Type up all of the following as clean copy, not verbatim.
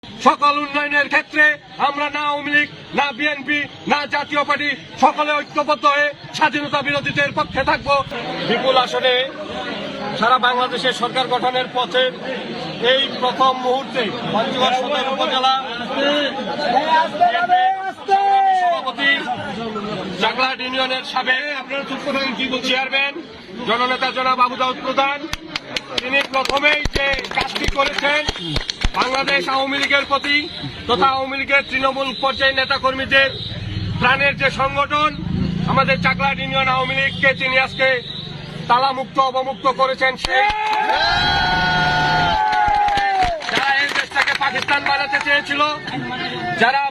সকল উন্নয়নের ক্ষেত্রে আমরা না আওয়ামী লীগ, না বিএনপি, না জাতীয় পার্টি সকলে ঐক্যবদ্ধ হয়ে স্বাধীনতা বিরোধীদের পক্ষে থাকব। বিপুল আসনে সারা বাংলাদেশের সরকার গঠনের পথে এই প্রথম মুহূর্তে পঞ্চগড় সদর উপজেলা সভাপতি, চাকলাহাট ইউনিয়নের সাবেক চেয়ারম্যান, জননেতা জনাব আবু দাউদ প্রধান, তিনি প্রথমেই যে কাজটি করেছেন বাংলাদেশ আওয়ামী লীগের প্রতি তথা আওয়ামী লীগের তৃণমূল পর্যায়ের নেতাকর্মীদের প্রাণের যে সংগঠন আমাদের চাকলাহাট ইউনিয়ন আওয়ামী লীগকে তিনি আজকে তালামুক্ত অবমুক্ত করেছেন। সেই যারা এই দেশটাকে পাকিস্তান বানাতে চেয়েছিল, যারা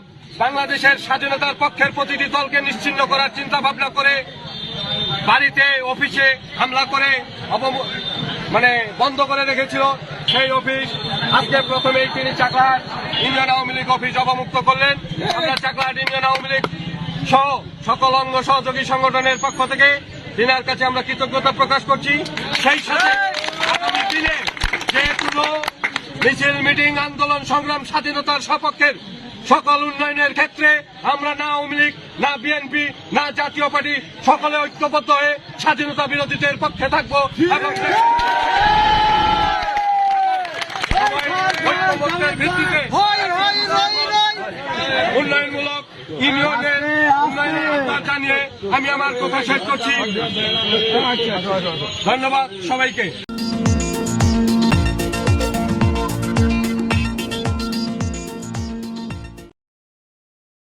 বাংলাদেশের স্বাধীনতার পক্ষের প্রতিটি দলকে নিশ্চিহ্ন করার চিন্তা ভাবনা করে বাড়িতে অফিসে হামলা করে বন্ধ করে রেখেছিল, সেই অফিস আজকে প্রথমেই তিনি চাকলাহাট ইউনিয়ন আওয়ামী লীগ অফিস অবমুক্ত করলেন। আমরা চাকলাহাট ইউনিয়ন আওয়ামী লীগ সহ সকল অঙ্গ সহযোগী সংগঠনের পক্ষ থেকে তিনার কাছে আমরা কৃতজ্ঞতা প্রকাশ করছি। সেই সাথে আগামী দিনে যে কোনো মিছিল, মিটিং, আন্দোলন, সংগ্রাম স্বাধীনতার সপক্ষের সকল উন্নয়নের ক্ষেত্রে আমরা না আওয়ামী লীগ, না বিএনপি, না জাতীয় পার্টি সকলে ঐক্যবদ্ধ হয়ে স্বাধীনতা বিরোধীদের পক্ষে থাকব এবং ঐক্যবদ্ধের ভিত্তিতে উন্নয়নমূলক ইউনিয়নের উন্নয়নের আহ্বান জানিয়ে আমি আমার কথা শেষ করছি। ধন্যবাদ সবাইকে।